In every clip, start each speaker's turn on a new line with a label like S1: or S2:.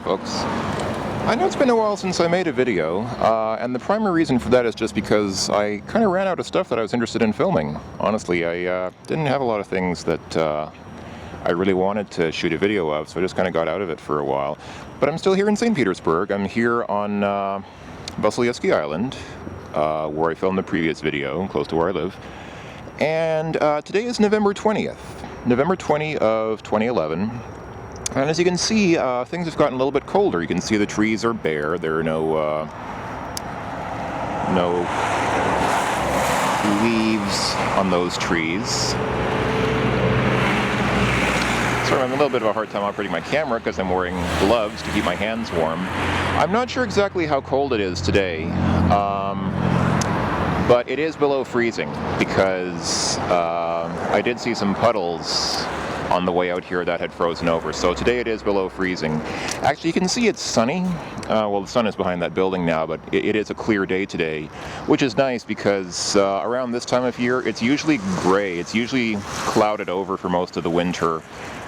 S1: folks. I know it's been a while since I made a video, and the primary reason for that is just because I kind of ran out of stuff that I was interested in filming. Honestly, I didn't have a lot of things that I really wanted to shoot a video of, so I just kind of got out of it for a while. But I'm still here in St Petersburg. I'm here on Vasilievsky Island, where I filmed the previous video, close to where I live. And today is November 20th. November 20 of 2011. And as you can see, things have gotten a little bit colder. You can see the trees are bare. There are no leaves on those trees. So I'm having a little bit of a hard time operating my camera because I'm wearing gloves to keep my hands warm. I'm not sure exactly how cold it is today, but it is below freezing because I did see some puddles on the way out here that had frozen over. So today it is below freezing. Actually, you can see it's sunny. Well, the sun is behind that building now, but it is a clear day today, which is nice because around this time of year, it's usually gray. It's usually clouded over for most of the winter.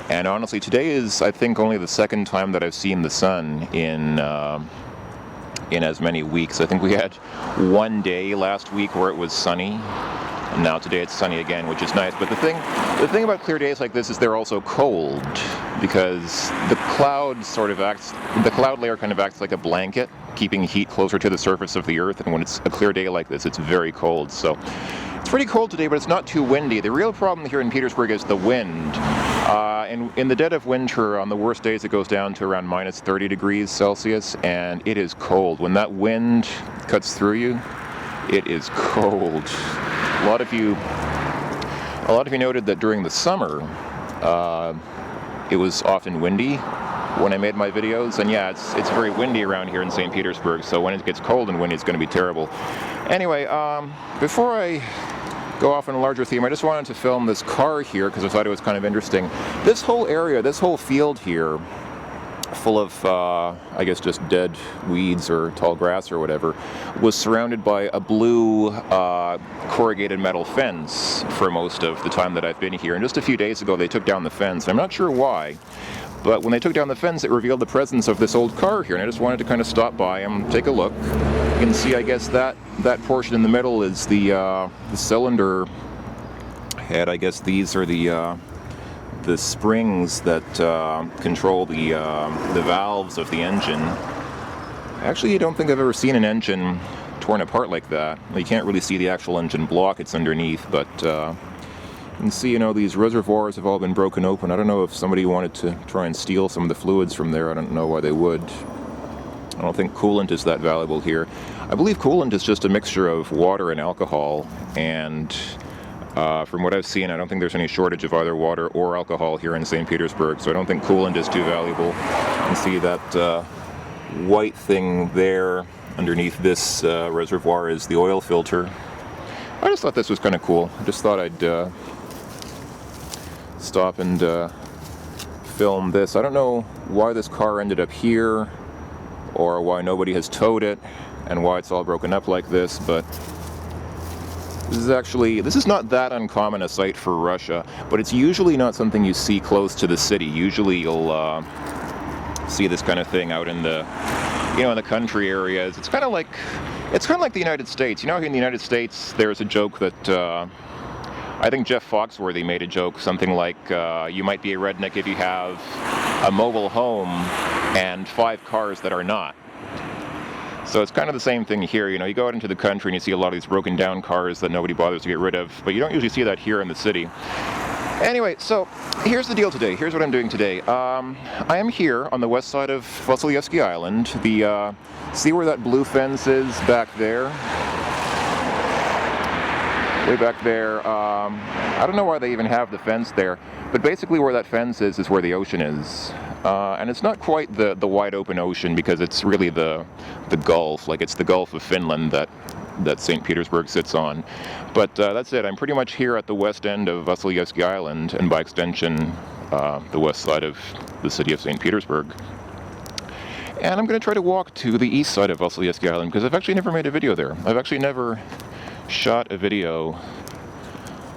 S1: And honestly, today is, I think, only the second time that I've seen the sun in as many weeks. I think we had one day last week where it was sunny. And now today it's sunny again, which is nice. But the thing about clear days like this is they're also cold because the cloud layer kind of acts like a blanket, keeping heat closer to the surface of the earth. And when it's a clear day like this, it's very cold. So it's pretty cold today, but it's not too windy. The real problem here in Petersburg is the wind. In the dead of winter, on the worst days, it goes down to around minus 30 degrees Celsius, and it is cold. When that wind cuts through you, it is cold. A lot of you noted that during the summer, it was often windy when I made my videos, and yeah, it's very windy around here in St. Petersburg, so when it gets cold and windy, it's going to be terrible. Anyway, before I go off on a larger theme, I just wanted to film this car here because I thought it was kind of interesting. This whole area, this whole field here, full of, I guess, just dead weeds or tall grass or whatever, was surrounded by a blue corrugated metal fence for most of the time that I've been here. And just a few days ago, they took down the fence. I'm not sure why, but when they took down the fence, it revealed the presence of this old car here, and I just wanted to kind of stop by and take a look. You can see, I guess, that portion in the middle is the cylinder head. I guess these are the springs that control the valves of the engine. Actually, I don't think I've ever seen an engine torn apart like that. You can't really see the actual engine block, it's underneath, but you can see, these reservoirs have all been broken open. I don't know if somebody wanted to try and steal some of the fluids from there. I don't know why they would. I don't think coolant is that valuable here. I believe coolant is just a mixture of water and alcohol, and from what I've seen, I don't think there's any shortage of either water or alcohol here in St. Petersburg, so I don't think coolant is too valuable. You can see that white thing there underneath this reservoir is the oil filter. I just thought this was kind of cool. I just thought I'd stop and film this. I don't know why this car ended up here, or why nobody has towed it, and why it's all broken up like this, but this is not that uncommon a sight for Russia, but it's usually not something you see close to the city. Usually you'll see this kind of thing out in the, in the country areas. It's kind of like the United States. In the United States, there's a joke that I think Jeff Foxworthy made a joke, something like, you might be a redneck if you have a mobile home and 5 cars that are not. So it's kind of the same thing here. You go out into the country and you see a lot of these broken down cars that nobody bothers to get rid of, but you don't usually see that here in the city. Anyway, so here's the deal today. Here's what I'm doing today. I am here on the west side of Vasilievsky Island. See where that blue fence is back there? Way back there. I don't know why they even have the fence there, but basically where that fence is where the ocean is. And it's not quite the wide open ocean because it's really the Gulf, like it's the Gulf of Finland that St. Petersburg sits on. But that's it. I'm pretty much here at the west end of Vasilievsky Island, and by extension, the west side of the city of St. Petersburg. And I'm going to try to walk to the east side of Vasilievsky Island because I've actually never made a video there. I've actually never shot a video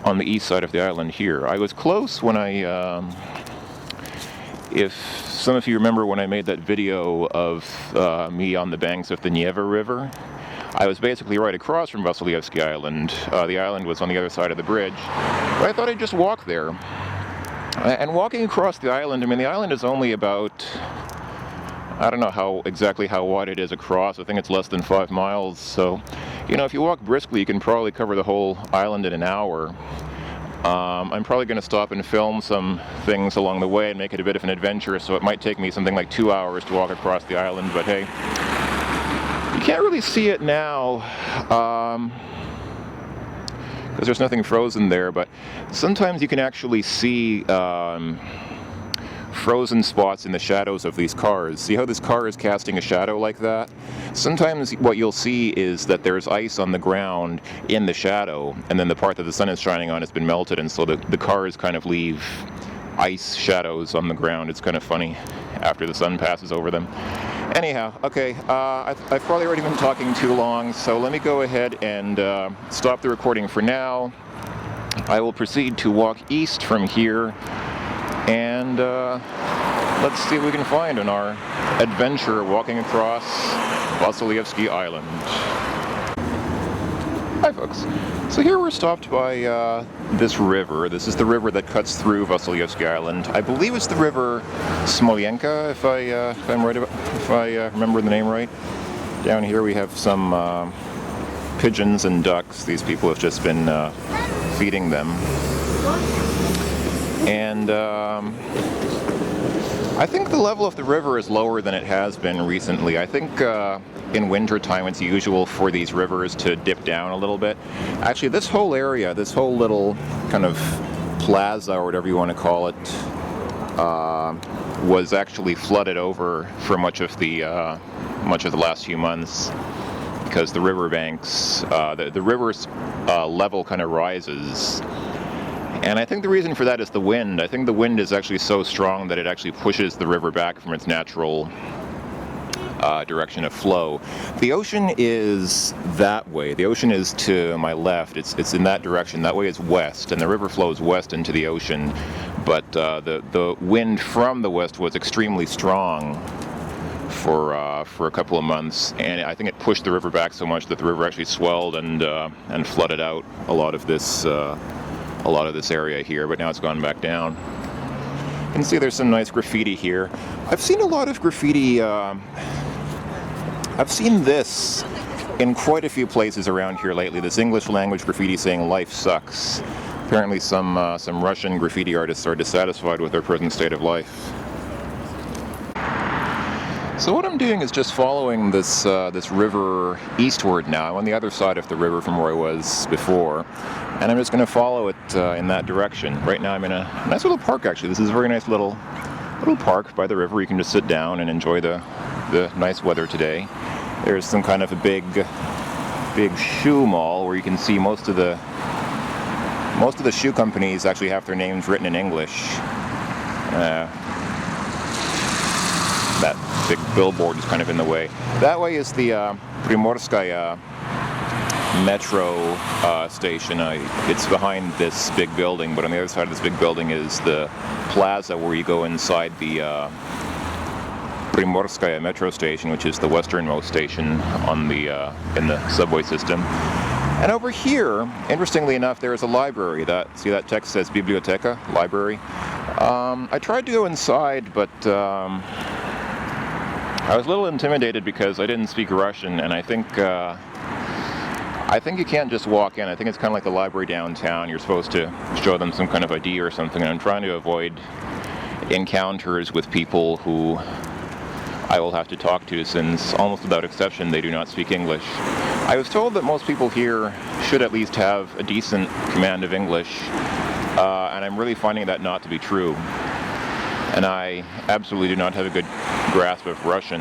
S1: on the east side of the island here. I was close when I If some of you remember when I made that video of me on the banks of the Neva River, I was basically right across from Vasilievsky Island. The island was on the other side of the bridge, but I thought I'd just walk there. And walking across the island, I mean, the island is only about, I don't know exactly how wide it is across. I think it's less than 5 miles. So, you know, if you walk briskly, you can probably cover the whole island in an hour. I'm probably going to stop and film some things along the way and make it a bit of an adventure, so it might take me something like 2 hours to walk across the island, but hey, you can't really see it now because there's nothing frozen there, but sometimes you can actually see frozen spots in the shadows of these cars. See how this car is casting a shadow like that? Sometimes what you'll see is that there's ice on the ground in the shadow, and then the part that the sun is shining on has been melted, and so the cars kind of leave ice shadows on the ground. It's kind of funny after the sun passes over them. Anyhow, okay, I've probably already been talking too long, so let me go ahead and stop the recording for now. I will proceed to walk east from here, and let's see what we can find on our adventure walking across Vasilievsky Island. Hi folks. So here we're stopped by this river. This is the river that cuts through Vasilievsky Island. I believe it's the river Smolenka, if I remember the name right. Down here we have some pigeons and ducks. These people have just been feeding them. And I think the level of the river is lower than it has been recently. I think in winter time it's usual for these rivers to dip down a little bit. Actually, this whole area, this whole little kind of plaza or whatever you want to call it, was actually flooded over for much of the last few months, because the riverbanks, the river's level kind of rises. And I think the reason for that is the wind. I think the wind is actually so strong that it actually pushes the river back from its natural direction of flow. The ocean is that way. The ocean is to my left. It's in that direction. That way is west, and the river flows west into the ocean. But the wind from the west was extremely strong for a couple of months, and I think it pushed the river back so much that the river actually swelled and flooded out a lot of this area here. But now it's gone back down. You can see there's some nice graffiti here. I've seen a lot of graffiti. I've seen this in quite a few places around here lately. This English language graffiti saying "Life sucks." Apparently, some Russian graffiti artists are dissatisfied with their present state of life. So what I'm doing is just following this river eastward now. I'm on the other side of the river from where I was before, and I'm just going to follow it in that direction. Right now I'm in a nice little park, actually. This is a very nice little park by the river. You can just sit down and enjoy the nice weather today. There's some kind of a big shoe mall where you can see most of the shoe companies actually have their names written in English. That big billboard is kind of in the way. That way is the Primorskaya metro station. It's behind this big building, but on the other side of this big building is the plaza where you go inside the Primorskaya metro station, which is the westernmost station on in the subway system. And over here, interestingly enough, there is a library. See that text says Biblioteka, library. I tried to go inside, but I was a little intimidated because I didn't speak Russian, and I think you can't just walk in. I think it's kind of like the library downtown. You're supposed to show them some kind of ID or something, and I'm trying to avoid encounters with people who I will have to talk to, since almost without exception they do not speak English. I was told that most people here should at least have a decent command of English, and I'm really finding that not to be true. And I absolutely do not have a good grasp of Russian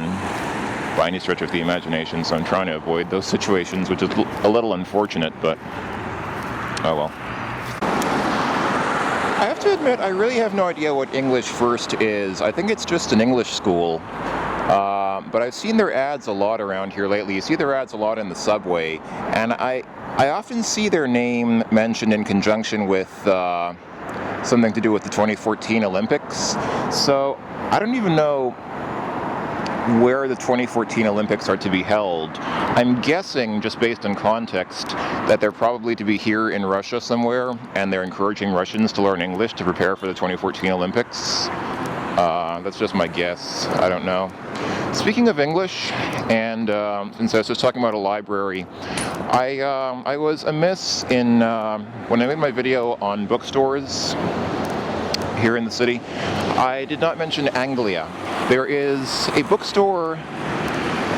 S1: by any stretch of the imagination, so I'm trying to avoid those situations, which is a little unfortunate, but oh well. I have to admit, I really have no idea what English First is. I think it's just an English school, but I've seen their ads a lot around here lately. You see their ads a lot in the subway, and I often see their name mentioned in conjunction with something to do with the 2014 Olympics. So I don't even know where the 2014 Olympics are to be held. I'm guessing, just based on context, that they're probably to be here in Russia somewhere, and they're encouraging Russians to learn English to prepare for the 2014 Olympics. That's just my guess. I don't know. Speaking of English, and since I was just talking about a library, I was amiss in when I made my video on bookstores here in the city. I did not mention Anglia. There is a bookstore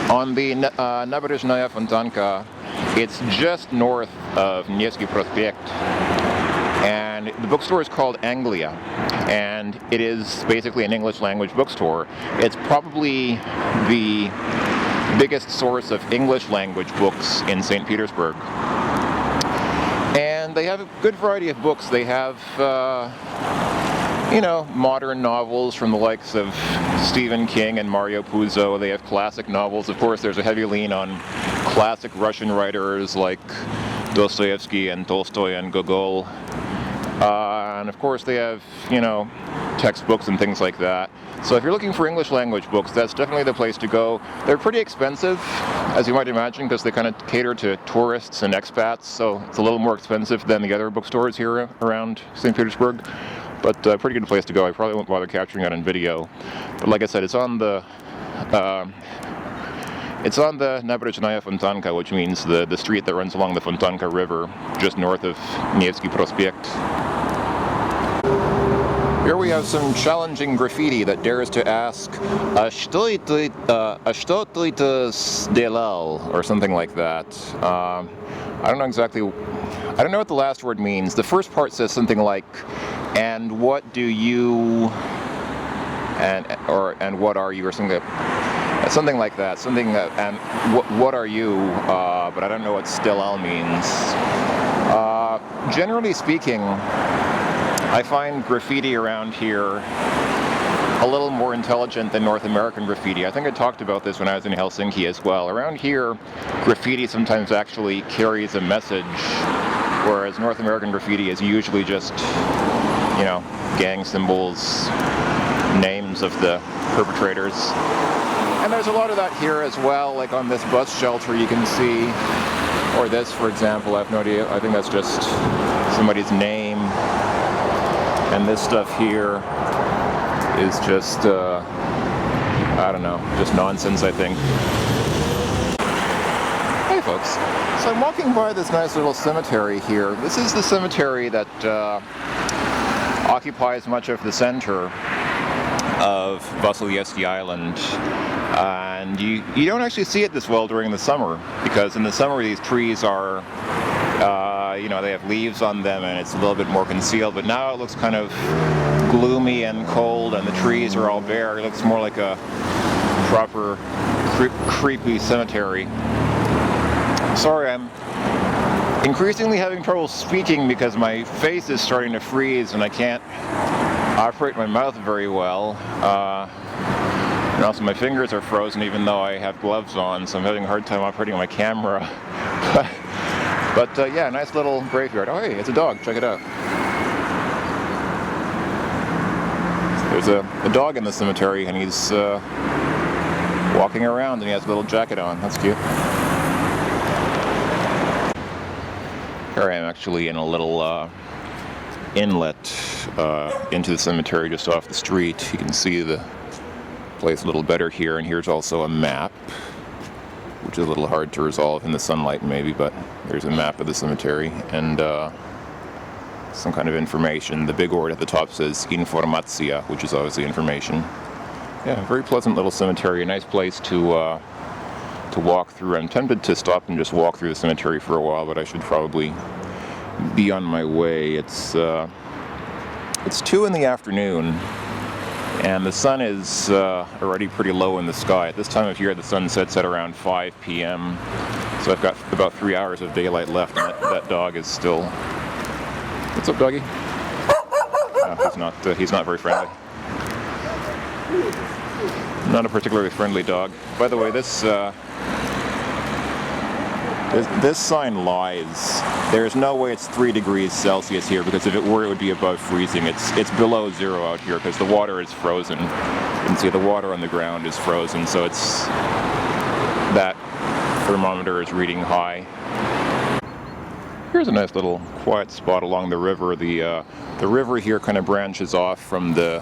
S1: on the Nabережная Fontanka. It's just north of Nevsky Prospect, and the bookstore is called Anglia, and it is basically an English language bookstore. It's probably the biggest source of English language books in St. Petersburg. And they have a good variety of books. They have modern novels from the likes of Stephen King and Mario Puzo. They have classic novels. Of course, there's a heavy lean on classic Russian writers like Dostoevsky and Tolstoy and Gogol. And of course, they have, textbooks and things like that. So if you're looking for English language books, that's definitely the place to go. They're pretty expensive, as you might imagine, because they kind of cater to tourists and expats, so it's a little more expensive than the other bookstores here around St. Petersburg. But a pretty good place to go. I probably won't bother capturing that on video. But like I said, it's on the Nabережная Fontanka, which means the street that runs along the Fontanka River, just north of Nevsky Prospect. Here we have some challenging graffiti that dares to ask, что ты сделал, or something like that. I don't know what the last word means. The first part says something like, and what do you, and what are you, or something like that. And what are you? But I don't know what сделал means. Generally speaking, I find graffiti around here a little more intelligent than North American graffiti. I think I talked about this when I was in Helsinki as well. Around here, graffiti sometimes actually carries a message, whereas North American graffiti is usually just, gang symbols, names of the perpetrators. And there's a lot of that here as well, like on this bus shelter you can see, or this, for example, I have no idea. I think that's just somebody's name. And this stuff here is just, I don't know, just nonsense, I think. Hey folks, so I'm walking by this nice little cemetery here. This is the cemetery that occupies much of the center of Vasilievsky Island. And you don't actually see it this well during the summer, because in the summer these trees are they have leaves on them and it's a little bit more concealed, but now it looks kind of gloomy and cold and the trees are all bare. It looks more like a proper creepy cemetery. Sorry, I'm increasingly having trouble speaking because my face is starting to freeze and I can't operate my mouth very well. And also my fingers are frozen even though I have gloves on, so I'm having a hard time operating my camera. But yeah, nice little graveyard. Oh hey, it's a dog, check it out. There's a dog in the cemetery and he's walking around and he has a little jacket on. That's cute. Here I am actually in a little inlet into the cemetery just off the street. You can see the place a little better here, and here's also a map, which is a little hard to resolve in the sunlight maybe, but there's a map of the cemetery and some kind of information. The big word at the top says informacja, which is obviously information. Yeah, very pleasant little cemetery, a nice place to walk through. I'm tempted to stop and just walk through the cemetery for a while, but I should probably be on my way. It's 2 in the afternoon and the sun is already pretty low in the sky. At this time of year the sun sets at around 5 p.m. so I've got about 3 hours of daylight left, and that dog is still... What's up, doggy? He's not very friendly. Not a particularly friendly dog. By the way, this This sign lies. There's no way it's 3 degrees Celsius here, because if it were, it would be above freezing. It's below 0 out here because the water is frozen. You can see the water on the ground is frozen, so it's that thermometer is reading high. Here's a nice little quiet spot along the river. The river here kind of branches off from the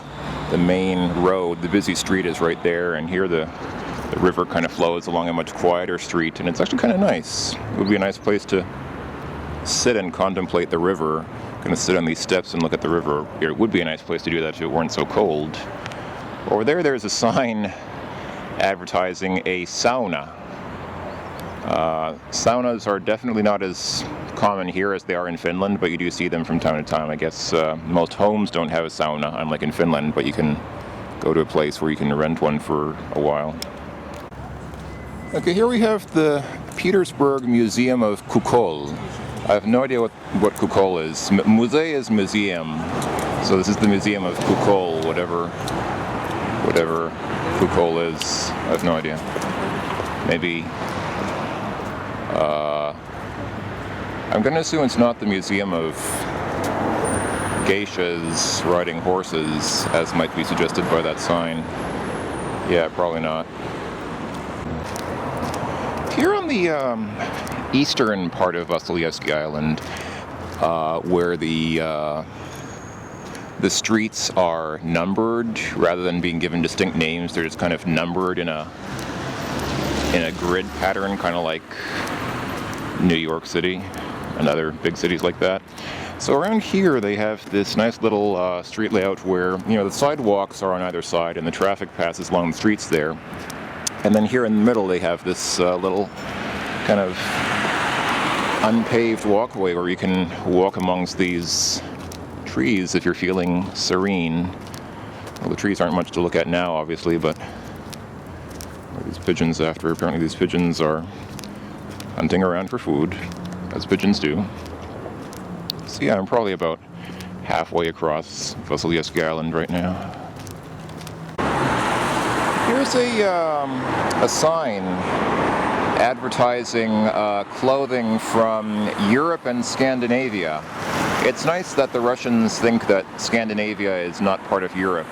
S1: main road. The busy street is right there, and here the river kind of flows along a much quieter street, and it's actually kind of nice. It would be a nice place to sit and contemplate the river. Kind of sit on these steps and look at the river. It would be a nice place to do that if it weren't so cold. Over there, there's a sign advertising a sauna. Saunas are definitely not as common here as they are in Finland, but you do see them from time to time. I guess most homes don't have a sauna, unlike in Finland, but you can go to a place where you can rent one for a while. Okay, here we have the Petersburg Museum of Kukol. I have no idea what Kukol is. Musée is museum, so this is the Museum of Kukol, whatever Kukol is. I have no idea. Maybe I'm going to assume it's not the Museum of Geishas riding horses, as might be suggested by that sign. Yeah, probably not. Here on the eastern part of Vasilievsky Island, where the streets are numbered rather than being given distinct names, they're just kind of numbered in a grid pattern, kind of like New York City and other big cities like that. So around here they have this nice little street layout where, you know, the sidewalks are on either side and the traffic passes along the streets there. And then here in the middle they have this little kind of unpaved walkway where you can walk amongst these trees if you're feeling serene. Well, the trees aren't much to look at now, obviously, but these pigeons after. Apparently these pigeons are hunting around for food, as pigeons do. So yeah, I'm probably about halfway across Vasilievsky Island right now. Here's a sign advertising clothing from Europe and Scandinavia. It's nice that the Russians think that Scandinavia is not part of Europe.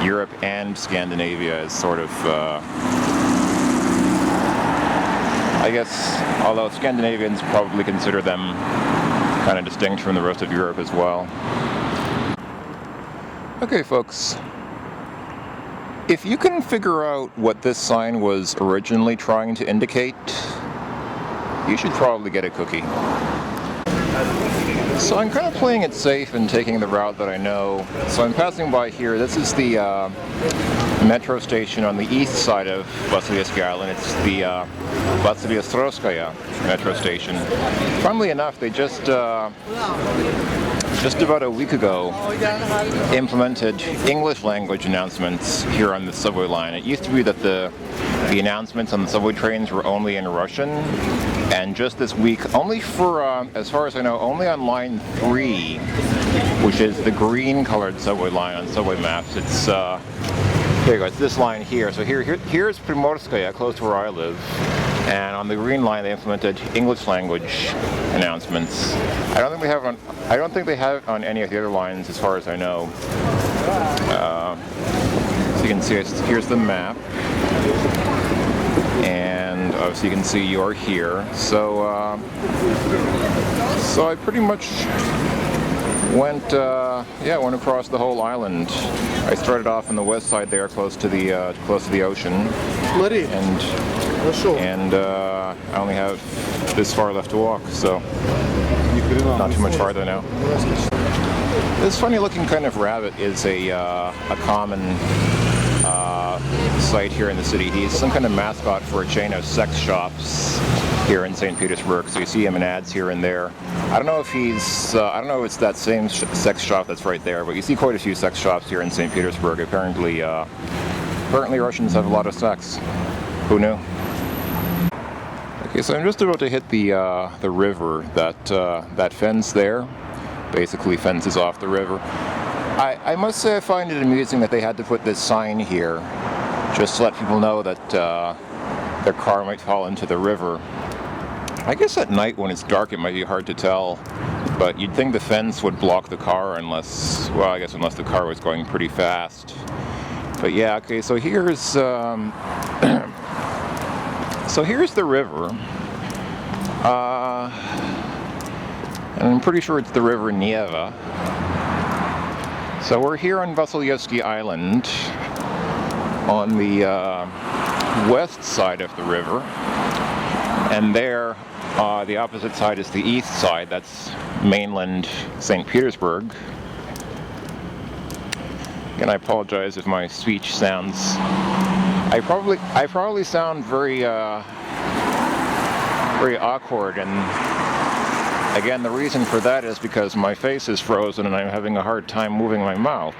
S1: Europe and Scandinavia is sort of, I guess, although Scandinavians probably consider them kind of distinct from the rest of Europe as well. Okay, folks. If you can figure out what this sign was originally trying to indicate, you should probably get a cookie. So I'm kind of playing it safe and taking the route that I know. So I'm passing by here. This is the metro station on the east side of Vasilievsky Island. It's the Vasileostrovskaya metro station. Funnily enough, they just about a week ago implemented English language announcements here on the subway line. It used to be that the announcements on the subway trains were only in Russian, and just this week, only for, as far as I know, only on line 3, which is the green colored subway line on subway maps. It's, here you go, it's this line here. So here's Primorskaya, close to where I live. And on the green line, they implemented English language announcements. I don't think they have it on any of the other lines, as far as I know. So you can see, here's the map, and obviously you can see you're here. So I pretty much went across the whole island. I started off on the west side there, close to the ocean, and I only have this far left to walk, so not too much farther now. This funny-looking kind of rabbit is a common sight here in the city. He's some kind of mascot for a chain of sex shops here in St. Petersburg, so you see him in ads here and there. I don't know if he's, I don't know if it's that same sex shop that's right there, but you see quite a few sex shops here in St. Petersburg. Apparently Russians have a lot of sex. Who knew? Okay, so I'm just about to hit the river. That fence there basically fences off the river. I must say I find it amusing that they had to put this sign here just to let people know that their car might fall into the river. I guess at night when it's dark it might be hard to tell, but you'd think the fence would block the car unless, well, I guess unless the car was going pretty fast. But yeah, okay, so here's so here's the river. And I'm pretty sure it's the river Neva. So we're here on Vasilievsky Island on the west side of the river, and there the opposite side is the east side. That's mainland St. Petersburg. And I apologize if my speech sounds, I probably sound very very awkward, and again, the reason for that is because my face is frozen and I'm having a hard time moving my mouth.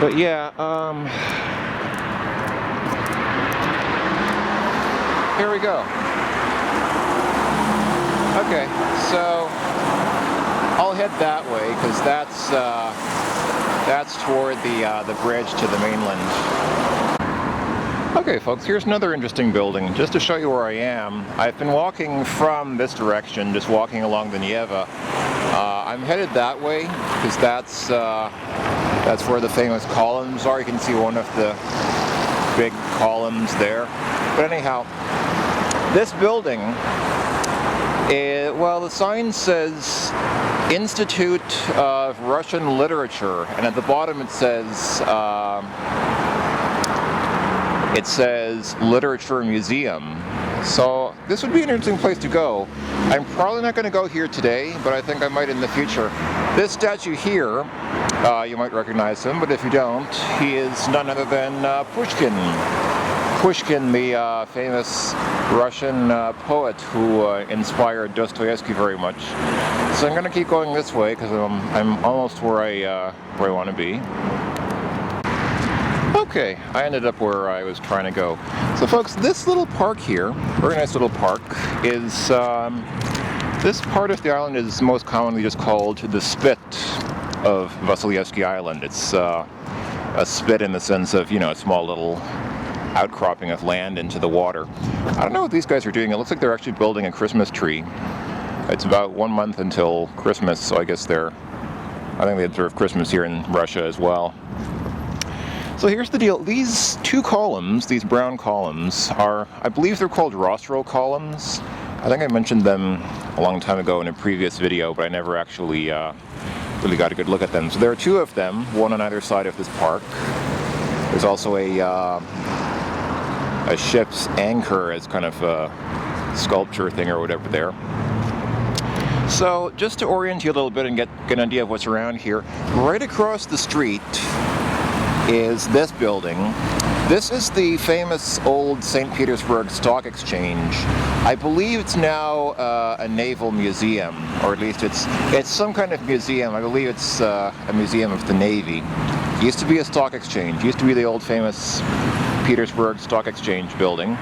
S1: But yeah, here we go. Okay, so I'll head that way because that's toward the bridge to the mainland. Okay folks, here's another interesting building. Just to show you where I am, I've been walking from this direction, just walking along the Neva. I'm headed that way because that's where the famous columns are. You can see one of the big columns there. But anyhow, this building, well, the sign says Institute of Russian Literature, and at the bottom it says Literature Museum. So this would be an interesting place to go. I'm probably not going to go here today, but I think I might in the future. This statue here, you might recognize him, but if you don't, he is none other than Pushkin. Pushkin, the famous Russian poet who inspired Dostoevsky very much. So I'm going to keep going this way because I'm almost where I want to be. Okay, I ended up where I was trying to go. So folks, this little park here, very nice little park, is, this part of the island is most commonly just called the spit of Vasilievsky Island. It's a spit in the sense of, you know, a small little outcropping of land into the water. I don't know what these guys are doing. It looks like they're actually building a Christmas tree. It's about 1 month until Christmas, so I guess I think they observe Christmas here in Russia as well. So here's the deal. These two columns, these brown columns, are, I believe they're called rostro columns. I think I mentioned them a long time ago in a previous video, but I never actually really got a good look at them. So there are two of them, one on either side of this park. There's also a ship's anchor as kind of a sculpture thing or whatever there. So just to orient you a little bit and get an idea of what's around here, right across the street is this building. This is the famous old St. Petersburg Stock Exchange. I believe it's now a naval museum, or at least it's some kind of museum. I believe it's a museum of the Navy. It used to be a stock exchange. It used to be the old famous Petersburg Stock Exchange building.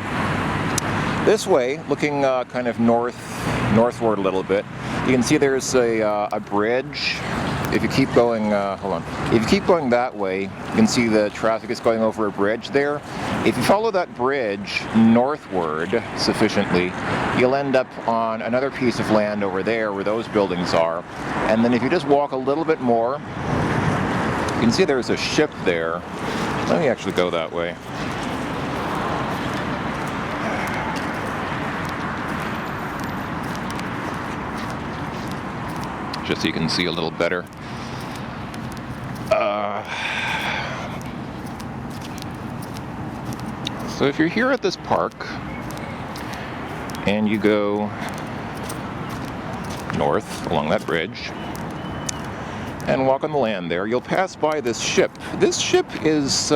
S1: This way, looking kind of northward a little bit, you can see there's a bridge. If you keep going, hold on. If you keep going that way, you can see the traffic is going over a bridge there. If you follow that bridge northward sufficiently, you'll end up on another piece of land over there where those buildings are. And then if you just walk a little bit more, you can see there's a ship there. Let me actually go that way. Just so you can see a little better. So if you're here at this park and you go north along that bridge and walk on the land there, you'll pass by this ship. This ship is,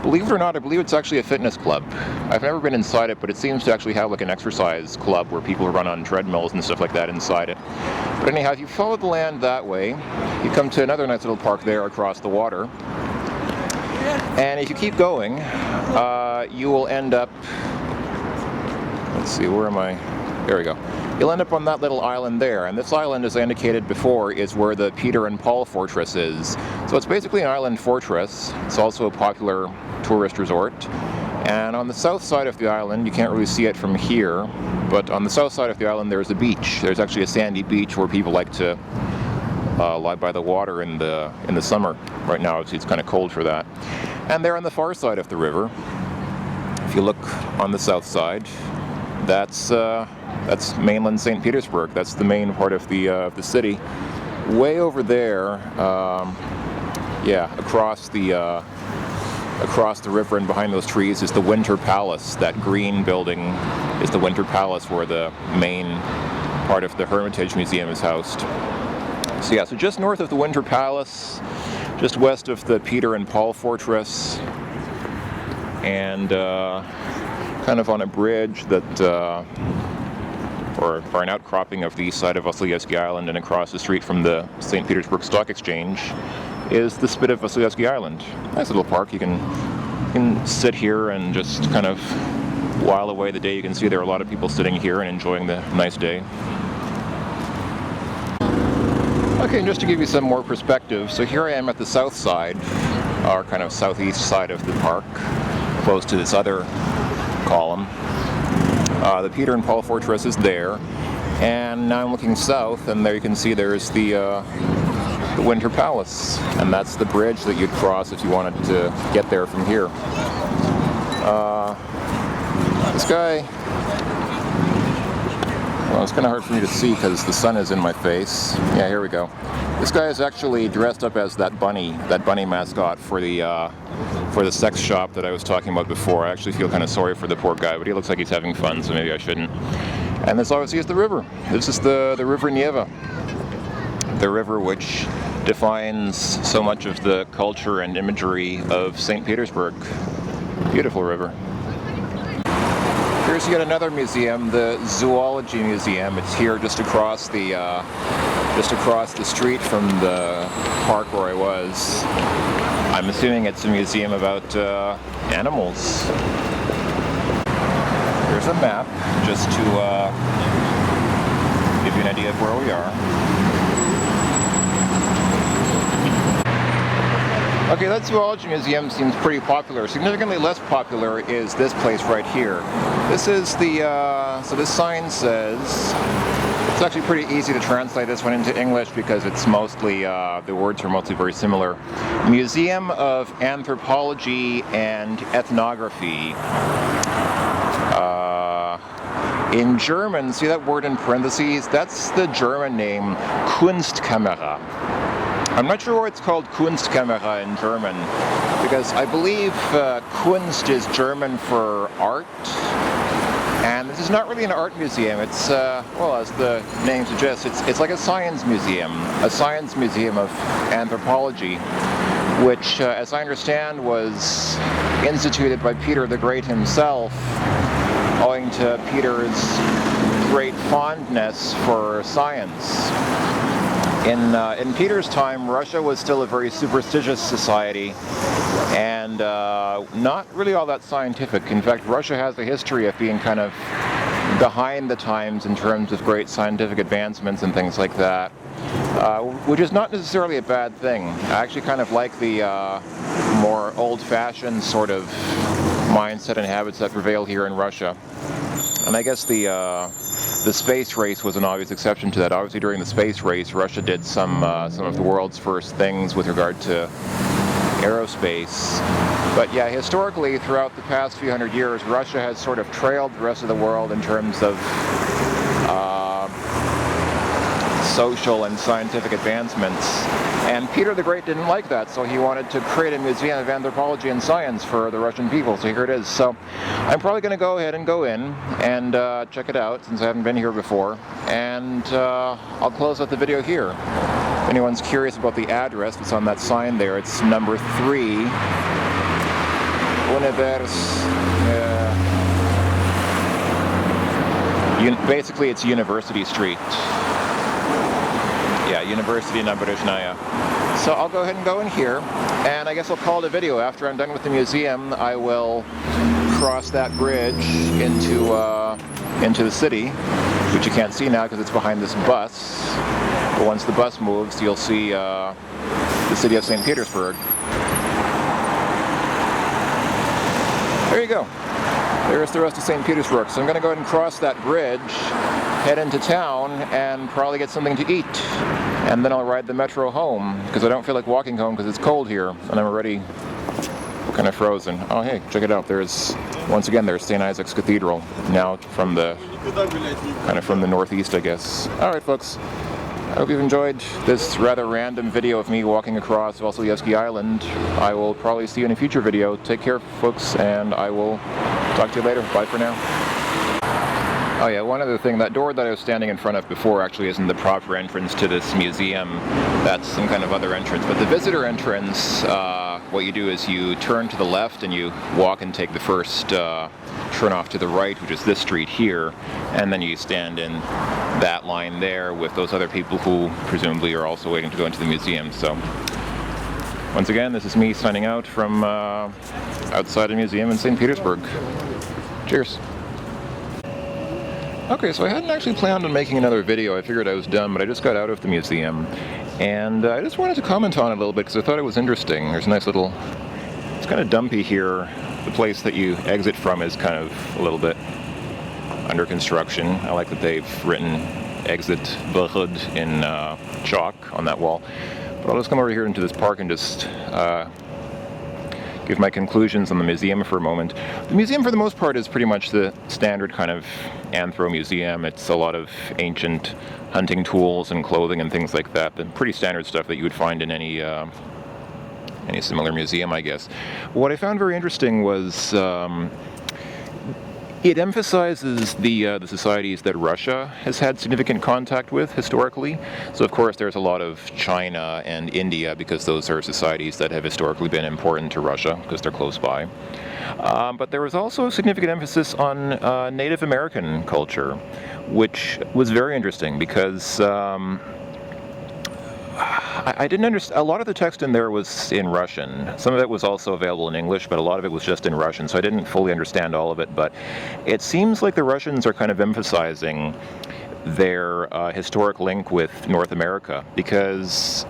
S1: believe it or not, I believe it's actually a fitness club. I've never been inside it, but it seems to actually have like an exercise club where people run on treadmills and stuff like that inside it. But anyhow, if you follow the land that way, you come to another nice little park there across the water. And if you keep going, you will end up, let's see, where am I? There we go. You'll end up on that little island there, and this island, as I indicated before, is where the Peter and Paul Fortress is. So it's basically an island fortress. It's also a popular tourist resort, And on the south side of the island, you can't really see it from here, but on the south side of the island there's a beach. There's actually a sandy beach where people like to lie by the water in the summer. Right now it's kind of cold for that. And there on the far side of the river, if you look on the south side, that's mainland St. Petersburg. That's the main part of the city. Way over there, yeah, across the river and behind those trees is the Winter Palace. That green building is the Winter Palace where the main part of the Hermitage Museum is housed. So yeah, so just north of the Winter Palace, just west of the Peter and Paul Fortress, and kind of on a bridge that, or an outcropping of the east side of Vasilievsky Island and across the street from the St. Petersburg Stock Exchange, is the spit of Vasilievsky Island. Nice little park. You can sit here and just kind of while away the day. You can see there are a lot of people sitting here and enjoying the nice day. Okay, and just to give you some more perspective, so here I am at the south side, or kind of southeast side of the park, close to this other column. The Peter and Paul Fortress is there, and now I'm looking south, and there you can see there's the Winter Palace, and that's the bridge that you'd cross if you wanted to get there from here. This guy, well, it's kind of hard for me to see because the sun is in my face. Yeah, here we go. This guy is actually dressed up as that bunny mascot for the sex shop that I was talking about before. I actually feel kind of sorry for the poor guy, but he looks like he's having fun, so maybe I shouldn't. And this obviously is the river. This is the river Neva. The river which defines so much of the culture and imagery of St. Petersburg. Beautiful river. Here's yet another museum, the Zoology Museum. It's here just across the street from the park where I was. I'm assuming it's a museum about animals. Here's a map just to give you an idea of where we are. Okay, that Zoology Museum seems pretty popular. Significantly less popular is this place right here. This is the, so this sign says, it's actually pretty easy to translate this one into English because it's mostly, the words are mostly very similar. Museum of Anthropology and Ethnography. In German, see that word in parentheses? That's the German name Kunstkamera. I'm not sure why it's called Kunstkamera in German, because I believe Kunst is German for art, and this is not really an art museum. It's, well, as the name suggests, it's like a science museum of anthropology, which, as I understand, was instituted by Peter the Great himself, owing to Peter's great fondness for science. In Peter's time, Russia was still a very superstitious society and not really all that scientific. In fact, Russia has a history of being kind of behind the times in terms of great scientific advancements and things like that, which is not necessarily a bad thing. I actually kind of like the more old-fashioned sort of mindset and habits that prevail here in Russia. And I guess the space race was an obvious exception to that. Obviously, during the space race, Russia did some of the world's first things with regard to aerospace. But yeah, historically, throughout the past few hundred years, Russia has sort of trailed the rest of the world in terms of social and scientific advancements. And Peter the Great didn't like that, so he wanted to create a museum of anthropology and science for the Russian people. So here it is. So I'm probably going to go ahead and go in and check it out, since I haven't been here before. And I'll close out the video here. If anyone's curious about the address, it's on that sign there. It's number 3, basically it's University Street. Yeah, University Naberezhnaya. So I'll go ahead and go in here, and I guess I'll call it a video. After I'm done with the museum, I will cross that bridge into the city, which you can't see now because it's behind this bus. But once the bus moves, you'll see the city of St. Petersburg. there you go. There's the rest of St. Petersburg. So I'm going to go ahead and cross that bridge, head into town, and probably get something to eat. And then I'll ride the metro home, because I don't feel like walking home because it's cold here, and I'm already kind of frozen. Oh hey, check it out. There's, once again, there's St. Isaac's Cathedral, now from the, kind of from the northeast, I guess. Alright folks, I hope you've enjoyed this rather random video of me walking across Vasilievsky Island. I will probably see you in a future video. Take care folks, and I will talk to you later. Bye for now. Oh yeah, one other thing, that door that I was standing in front of before actually isn't the proper entrance to this museum. That's some kind of other entrance. But the visitor entrance, what you do is you turn to the left and you walk and take the first turn off to the right, which is this street here, and then you stand in that line there with those other people who presumably are also waiting to go into the museum. So, once again, this is me signing out from outside a museum in St. Petersburg. Cheers. Okay, so I hadn't actually planned on making another video. I figured I was done, but I just got out of the museum. And I just wanted to comment on it a little bit because I thought it was interesting. There's a nice little... It's kind of dumpy here. The place that you exit from is kind of a little bit under construction. I like that they've written exit Vahud in chalk on that wall. But I'll just come over here into this park and just give my conclusions on the museum for a moment. The museum for the most part is pretty much the standard kind of anthro museum. It's a lot of ancient hunting tools and clothing and things like that. The pretty standard stuff that you would find in any similar museum, I guess. What I found very interesting was it emphasizes the societies that Russia has had significant contact with historically. So of course there's a lot of China and India because those are societies that have historically been important to Russia because they're close by. But there was also a significant emphasis on Native American culture, which was very interesting because I didn't understand. A lot of the text in there was in Russian. Some of it was also available in English, but a lot of it was just in Russian, so I didn't fully understand all of it. But it seems like the Russians are kind of emphasizing their historic link with North America, because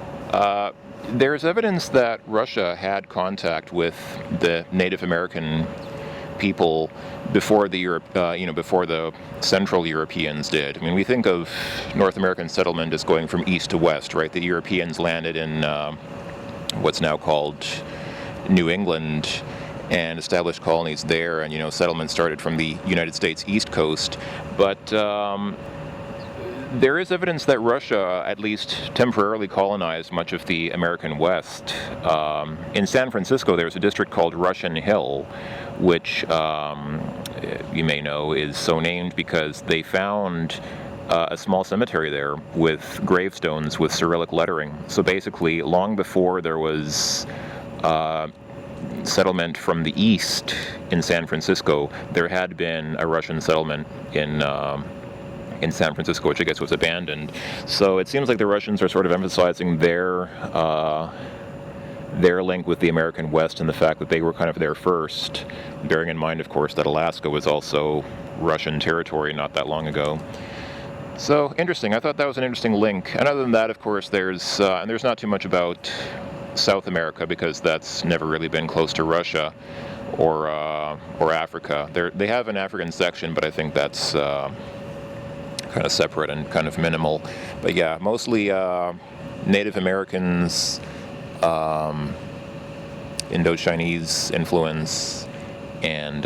S1: there's evidence that Russia had contact with the Native American people before the before the Central Europeans did. I mean, we think of North American settlement as going from east to west, right? The Europeans landed in what's now called New England and established colonies there, and settlement started from the United States East Coast. But there is evidence that Russia at least temporarily colonized much of the American West. In San Francisco there's a district called Russian Hill, which you may know is so named because they found a small cemetery there with gravestones with Cyrillic lettering. So basically, long before there was settlement from the east in San Francisco, there had been a Russian settlement in San Francisco, which I guess was abandoned. So it seems like the Russians are sort of emphasizing their link with the American West and the fact that they were kind of there first, bearing in mind, of course, that Alaska was also Russian territory not that long ago. So, interesting. I thought that was an interesting link. And other than that, of course, there's not too much about South America because that's never really been close to Russia or Africa. They have an African section, but I think that's kind of separate and kind of minimal. But yeah, mostly Native Americans, Indo-Chinese influence, and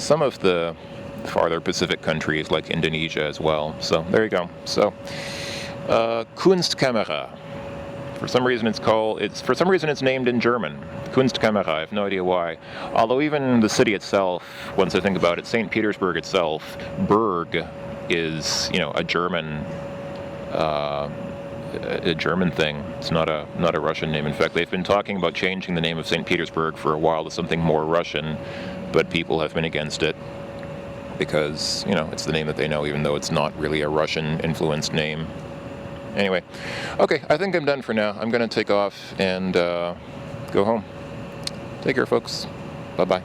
S1: some of the farther Pacific countries like Indonesia as well. So there you go. So Kunstkamera. For some reason it's named in German. Kunstkamera. I have no idea why. Although even the city itself, once I think about it, St. Petersburg itself, Berg is a German thing. It's not a Russian name. In fact, they've been talking about changing the name of St. Petersburg for a while to something more Russian, but people have been against it because it's the name that they know, even though it's not really a Russian influenced name. Anyway, okay, I think I'm done for now. I'm gonna take off and go home. Take care, folks. Bye-bye.